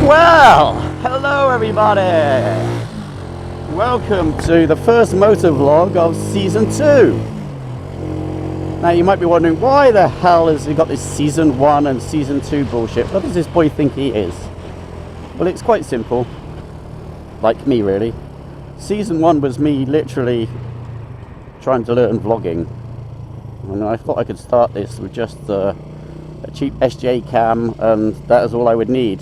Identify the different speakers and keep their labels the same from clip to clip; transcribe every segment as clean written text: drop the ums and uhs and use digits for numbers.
Speaker 1: Well, hello everybody. Welcome to the first motovlog of season 2. Now you might be wondering, why the hell has he got this season 1 and season 2 bullshit? What does this boy think he is? Well, it's quite simple. Like me, really. Season 1 was me literally trying to learn vlogging. And I thought I could start this with just a cheap SJ cam, and that is all I would need.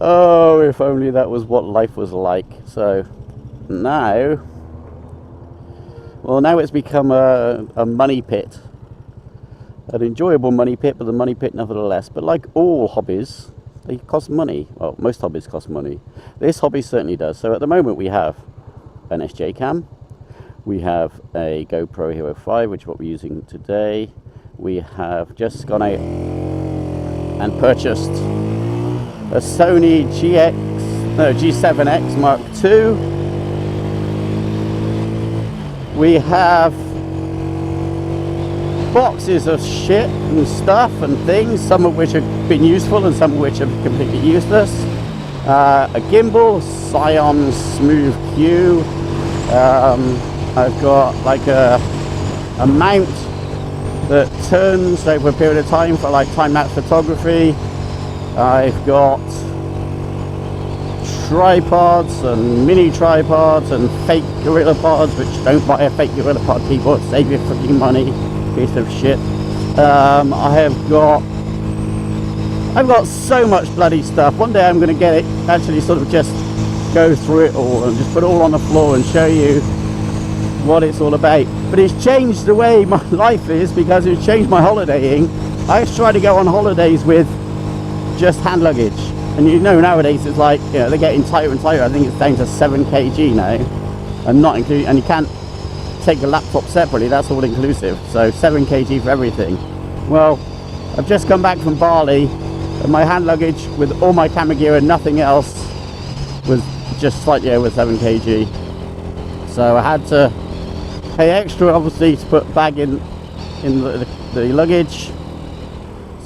Speaker 1: Oh, if only that was what life was like. So now, well, now it's become a money pit, an enjoyable money pit, but a money pit nevertheless. But like all hobbies, they cost money. Well, most hobbies cost money. This hobby certainly does. So at the moment we have an SJ cam, we have a GoPro Hero 5, which is what we're using today. We have just gone out and purchased a Sony G7X Mark II. We have boxes of shit and stuff and things, some of which have been useful and some of which are completely useless. A gimbal, Scion Smooth Q. I've got like a mount that turns over a period of time for like time-lapse photography. I've got tripods and mini tripods and fake gorilla pods, which don't buy a fake gorilla pod, keyboard, save your freaking money, piece of shit. I've got so much bloody stuff. One day I'm going to get it, actually sort of just go through it all and just put it all on the floor and show you what it's all about. But it's changed the way my life is because it's changed my holidaying. I used to try to go on holidays with just hand luggage, and you know nowadays it's like, you know, they're getting tighter and tighter. I think it's down to 7 kg now, and not include, and you can't take a laptop separately, that's all inclusive, so 7 kg for everything. Well, I've just come back from Bali and my hand luggage with all my camera gear and nothing else was just slightly over 7 kg, so I had to pay extra obviously to put bag in the luggage.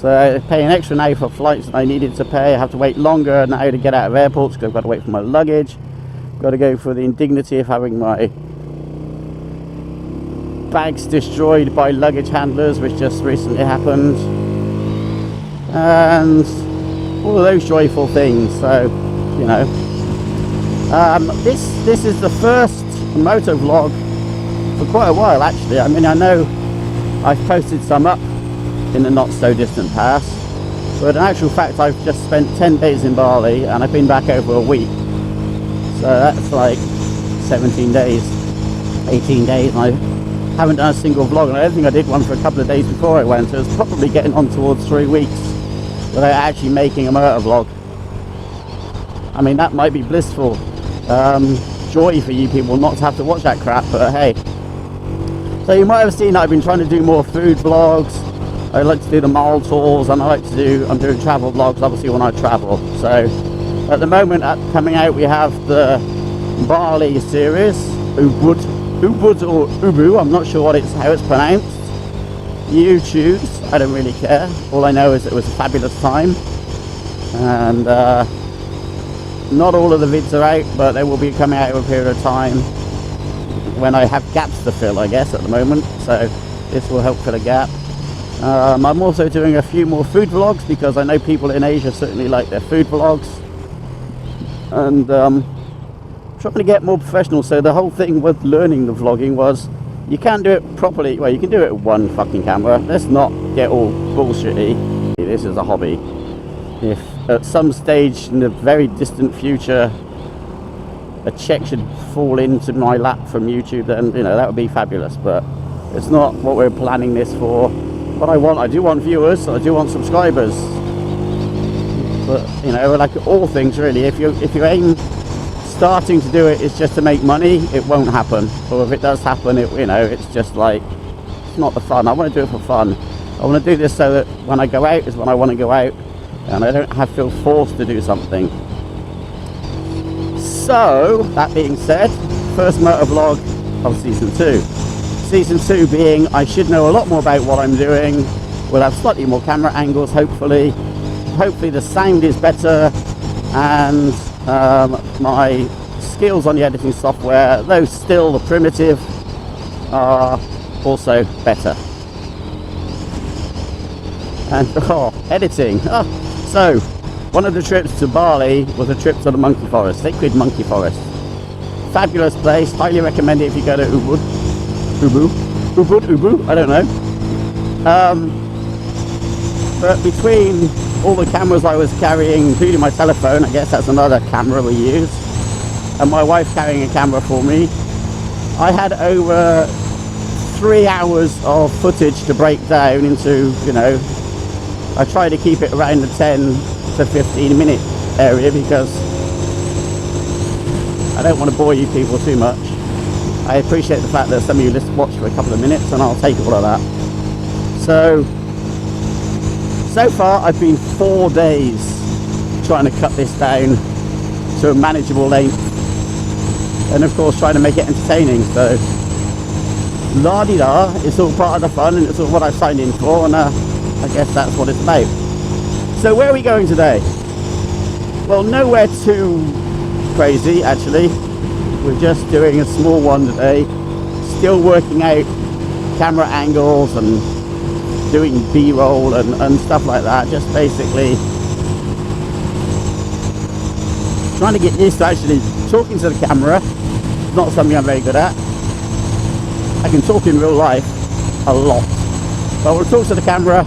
Speaker 1: So I pay an extra now for flights that I needed to pay. I have to wait longer now to get out of airports because I've got to wait for my luggage. I've got to go for the indignity of having my bags destroyed by luggage handlers, which just recently happened. And all of those joyful things. So, you know, this is the first motovlog for quite a while actually. I mean, I know I've posted some up in the not so distant past, but in actual fact I've just spent 10 days in Bali and I've been back over a week, so that's like 17 days, 18 days, and I haven't done a single vlog, and I don't think I did one for a couple of days before I went, so it's probably getting on towards 3 weeks without actually making a motovlog. I mean, that might be blissful joy for you people not to have to watch that crap, but hey. So you might have seen that I've been trying to do more food vlogs. I like to do the mall tours, and I'm doing travel vlogs obviously when I travel. So at the moment coming out we have the Bali series, Ubud or Ubu, I'm not sure how it's pronounced. You choose, I don't really care. All I know is it was a fabulous time, and not all of the vids are out, but they will be coming out over a period of time when I have gaps to fill, I guess, at the moment, so this will help fill a gap. I'm also doing a few more food vlogs because I know people in Asia certainly like their food vlogs, and trying to get more professional. So the whole thing with learning the vlogging was, you can't do it properly. Well, you can do it with one fucking camera. Let's not get all bullshitty. This is a hobby. If at some stage in the very distant future a check should fall into my lap from YouTube, then, you know, that would be fabulous, but it's not what we're planning this for. What I do want viewers, I do want subscribers, but, you know, like all things really, if you aim starting to do it is just to make money, it won't happen. Or if it does happen, you know, it's just like, it's not the fun. I want to do it for fun. I want to do this so that when I go out is when I want to go out, and I don't feel forced to do something. So that being said, first motovlog of season 2. Season 2 being, I should know a lot more about what I'm doing. We'll have slightly more camera angles, hopefully. hopefully the sound is better, and my skills on the editing software, though still primitive, are also better. And editing. So one of the trips to Bali was a trip to the monkey forest, Sacred Monkey Forest. Fabulous place, highly recommend it if you go to Ubud, I don't know. But between all the cameras I was carrying, including my telephone, I guess that's another camera we use, and my wife carrying a camera for me, I had over 3 hours of footage to break down into, you know, I try to keep it around the 10 to 15 minute area because I don't want to bore you people too much. I appreciate the fact that some of you just watch for a couple of minutes, and I'll take all of that. So far I've been 4 days trying to cut this down to a manageable length, and of course trying to make it entertaining. So la-di-da, it's all part of the fun, and it's all what I signed in for, and I guess that's what it's about. So where are we going today? Well, nowhere too crazy actually. We're just doing a small one today, still working out camera angles and doing B-roll and stuff like that, just basically trying to get used to actually talking to the camera. Not something I'm very good at. I can talk in real life a lot, but we'll talk to the camera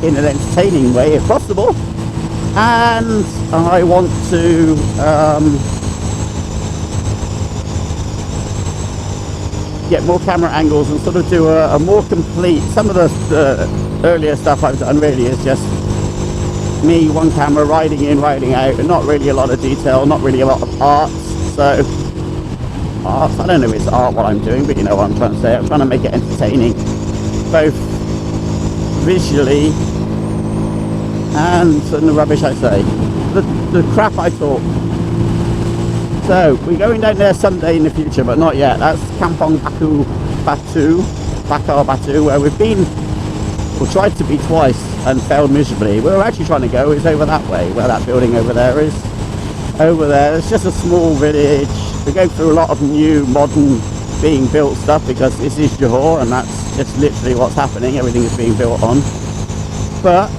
Speaker 1: in an entertaining way if possible, and I want to get more camera angles and sort of do a more complete. Some of the earlier stuff I've done really is just me, one camera, riding in, riding out, and not really a lot of detail, not really a lot of arts. So arts, I don't know if it's art what I'm doing, but you know what I'm trying to say. I'm trying to make it entertaining, both visually and the rubbish I say, the crap I talk. So we're going down there someday in the future, but not yet. That's Kampung Batu, where we've been, or tried to be twice and failed miserably. Where we're actually trying to go is over that way, where that building over there is. Over there, it's just a small village. We go through a lot of new, modern, being built stuff because this is Johor, and that's just literally what's happening. Everything is being built on. But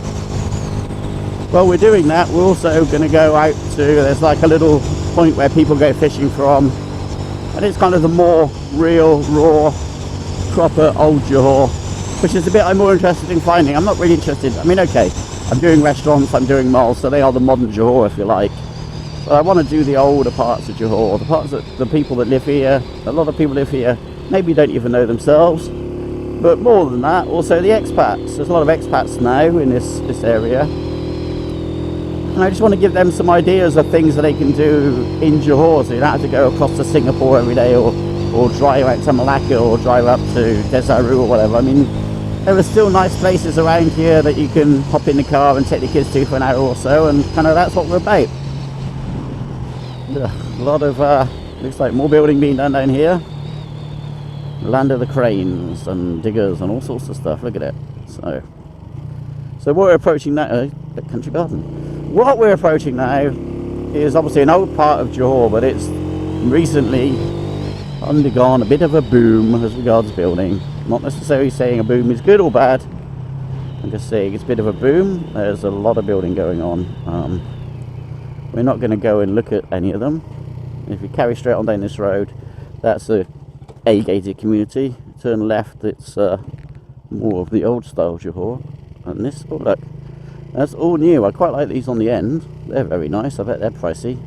Speaker 1: while we're doing that, we're also going to go out to, there's like a little point where people go fishing from, and it's kind of the more real, raw, proper old Johor, which is the bit I'm more interested in finding. I'm not really interested, I mean, okay, I'm doing restaurants, I'm doing malls, so they are the modern Johor if you like, but I want to do the older parts of Johor, the parts that the people that live here, a lot of people live here, maybe don't even know themselves, but more than that, also the expats. There's a lot of expats now in this area. And I just want to give them some ideas of things that they can do in Johor, so you don't have to go across to Singapore every day, or drive out to Malacca, or drive up to Desaru or whatever. I mean, there are still nice places around here that you can hop in the car and take the kids to for an hour or so, and kind of that's what we're about. A lot of, looks like more building being done down here. Land of the cranes and diggers and all sorts of stuff, look at it. So what we're approaching now, the country garden. What we're approaching now is obviously an old part of Johor, but it's recently undergone a bit of a boom as regards building. Not necessarily saying a boom is good or bad, I'm just saying it's a bit of a boom. There's a lot of building going on. We're not going to go and look at any of them. If you carry straight on down this road, that's a gated community. Turn left, it's more of the old style Johor. And this, oh look, that's all new. I quite like these on the end. They're very nice. I bet they're pricey.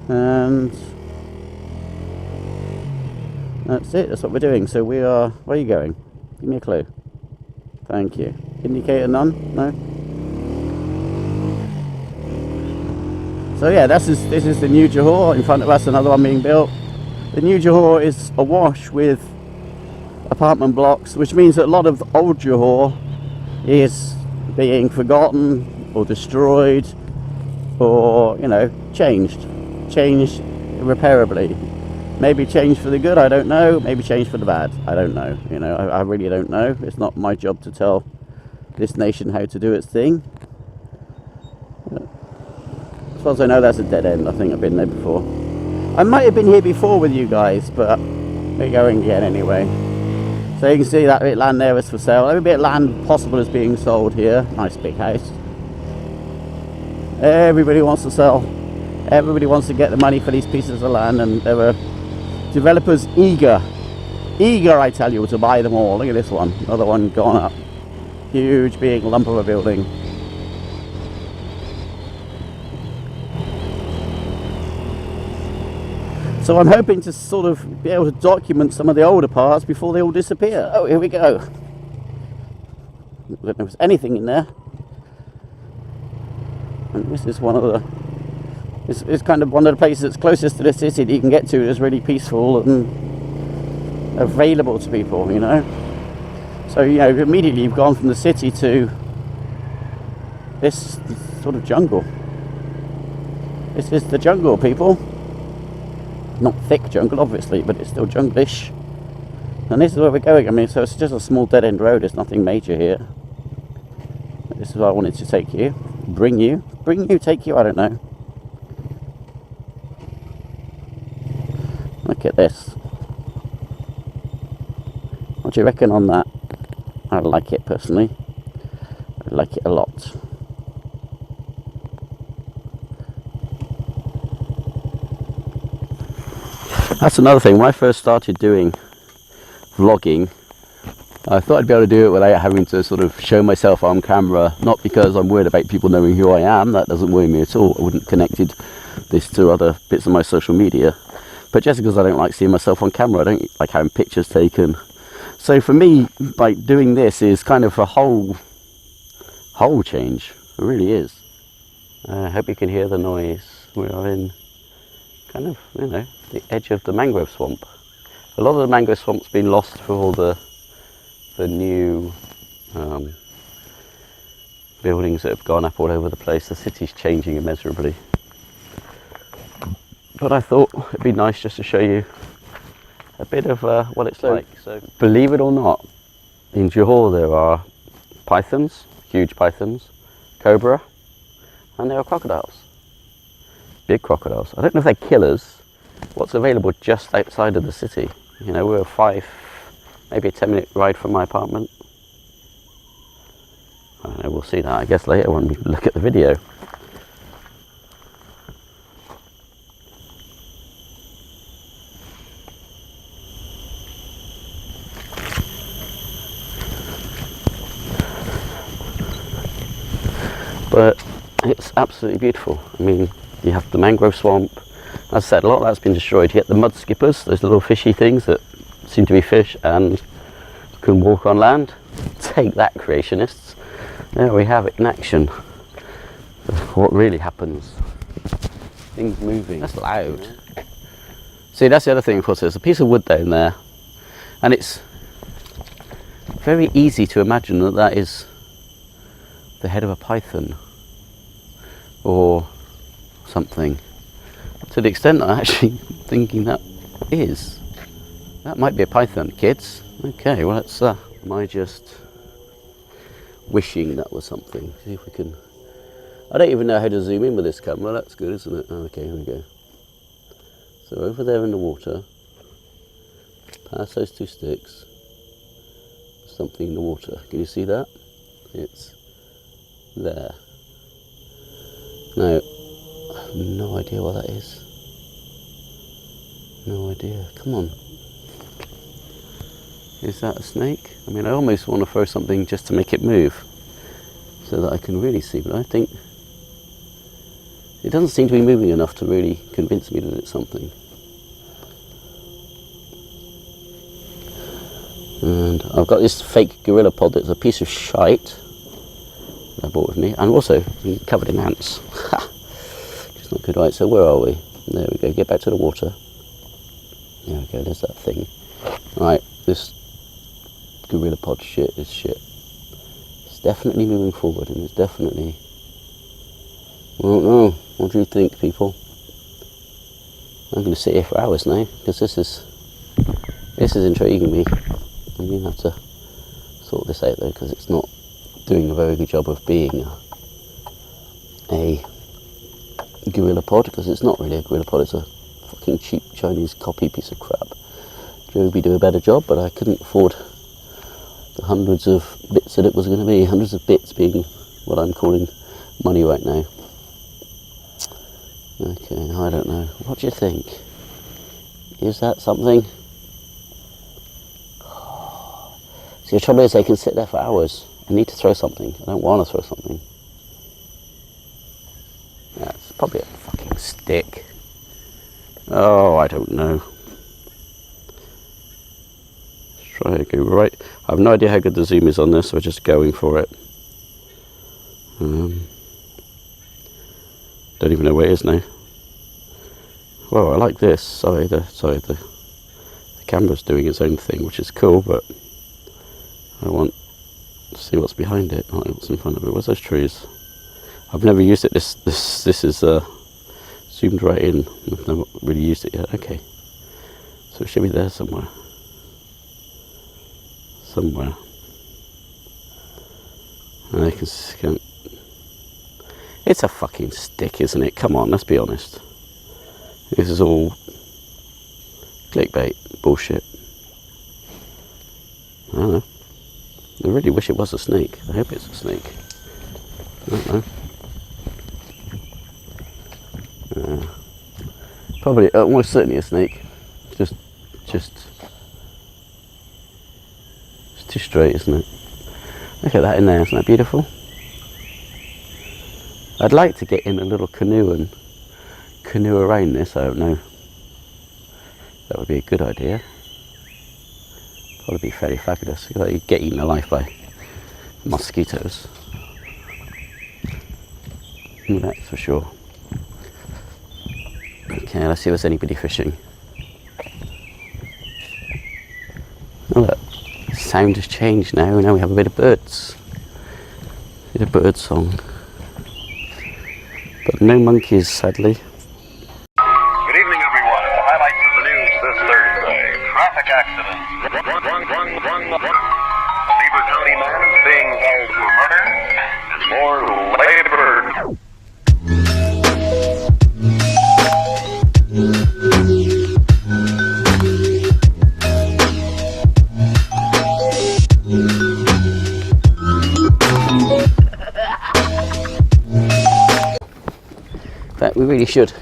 Speaker 1: And that's it. That's what we're doing. So we are, where are you going? Give me a clue. Thank you. Indicator none? No? So yeah, this is the new Johor. In front of us, another one being built. The new Johor is awash with apartment blocks, which means that a lot of old Johor is being forgotten or destroyed, or, you know, changed irreparably. Maybe changed for the good, I don't know. Maybe changed for the bad, I don't know. You know, I really don't know. It's not my job to tell this nation how to do its thing. As far as I know, that's a dead end. I think I've been there before. I might have been here before with you guys, but we're going again anyway. So you can see that bit of land there is for sale. Every bit of land possible is being sold here. Nice big house. Everybody wants to sell. Everybody wants to get the money for these pieces of land, and there are developers eager, I tell you, to buy them all. Look at this one, another one gone up. Huge big lump of a building. So I'm hoping to sort of be able to document some of the older parts before they all disappear. Oh, here we go. I don't know if there's anything in there. And this is one of the... It's kind of one of the places that's closest to the city that you can get to. That's really peaceful and available to people, you know. So, you know, immediately you've gone from the city to this sort of jungle. This is the jungle, people. Not thick jungle, obviously, but it's still junglish. And this is where we're going. I mean, so it's just a small dead-end road. There's nothing major here. This is where I wanted to take you. Bring you, take you, I don't know. Look at this. What do you reckon on that? I like it personally. I like it a lot. That's another thing. When I first started doing vlogging, I thought I'd be able to do it without having to sort of show myself on camera. Not because I'm worried about people knowing who I am. That doesn't worry me at all. I wouldn't connected this to other bits of my social media. But just because I don't like seeing myself on camera, I don't like having pictures taken. So for me, like, doing this is kind of a whole change. It really is. I hope you can hear the noise. We are in kind of, you know, the edge of the mangrove swamp. A lot of the mangrove swamp's been lost for all the new buildings that have gone up all over the place. The city's changing immeasurably. But I thought it'd be nice just to show you a bit of what it's like. So, believe it or not, in Johor there are pythons, huge pythons, cobra, and there are crocodiles. Big crocodiles. I don't know if they're killers. What's available just outside of the city. You know, we're maybe a 10-minute ride from my apartment. I don't know, we'll see that I guess later when we look at the video. But it's absolutely beautiful. I mean, you have the mangrove swamp. As I said, a lot of that's been destroyed. You get the mud skippers, those little fishy things that seem to be fish and can walk on land. Take that, creationists. There we have it in action. What really happens. Things moving. That's loud. See, that's the other thing, of course. There's a piece of wood down there, and it's very easy to imagine that that is the head of a python or something. To the extent that I'm actually thinking that might be a python, kids. Okay, well, that's am I just wishing that was something? See if we can. I don't even know how to zoom in with this camera. That's good, isn't it? Okay, here we go. So over there in the water, past those two sticks, something in the water. Can you see that? It's there. Now, I have no idea what that is. No idea. Come on. Is that a snake? I mean, I almost want to throw something just to make it move so that I can really see, but I think it doesn't seem to be moving enough to really convince me that it's something. And I've got this fake gorilla pod that's a piece of shite that I brought with me, and also covered in ants. It's not good. Right, so where are we? There we go. Get back to the water. There we go. There's that thing. Right, this gorilla pod shit is shit. It's definitely moving forward, and it's definitely. I don't know. What do you think, people? I'm going to sit here for hours now because this is intriguing me. I'm going to have to sort this out though, because it's not doing a very good job of being a
Speaker 2: GorillaPod, because it's not really a GorillaPod, it's a fucking cheap Chinese copy piece of crap. Joby do a better job, but I couldn't afford the hundreds of bits that it was going to be. Hundreds of bits being what I'm calling money right now. Okay, I don't know. What do you think? Is that something? See, the trouble is they can sit there for hours. I need to throw something. I don't want to throw something. Yeah, it's probably a fucking stick. Oh, I don't know. Let's try and go right. I have no idea how good the zoom is on this, so we're just going for it. Don't even know where it is now. Well, I like this. Sorry, the camera's doing its own thing, which is cool, but I want to see what's behind it, not what's in front of it. Where's those trees? I've never used it. This is zoomed right in. I've never really used it yet. Okay, so it should be there somewhere. And I can. It's a fucking stick, isn't it? Come on, let's be honest. This is all clickbait bullshit. I don't know. I really wish it was a snake. I hope it's a snake. I don't know. Probably, almost certainly a snake. Just it's too straight, isn't it? Look at that in there, isn't that beautiful? I'd like to get in a little canoe and canoe around this. I don't know. That would be a good idea. Probably be fairly fabulous. You get eaten alive by mosquitoes. That's for sure. Okay, let's see if there's anybody fishing. Oh, look. Sound has changed now. Now we have a bit of birds. A bit of bird song. But no monkeys, sadly.
Speaker 3: Good evening, everyone. The highlights of the news this Thursday. Traffic accident. Run. A Beaver County man is being held for murder. And more labor.
Speaker 2: But we really should.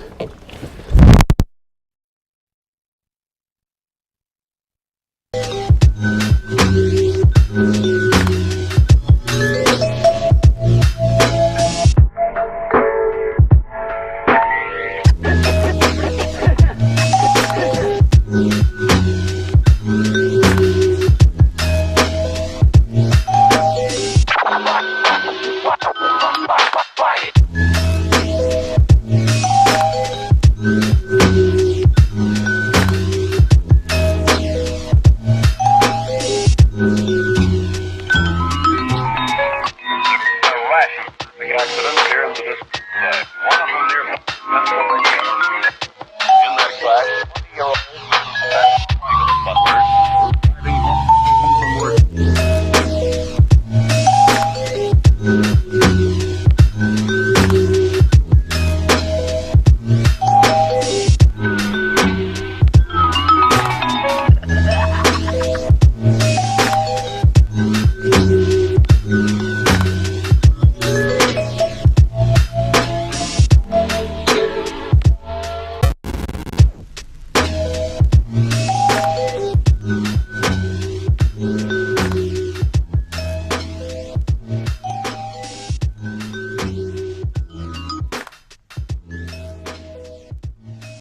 Speaker 3: Accidents here in the district. One of them near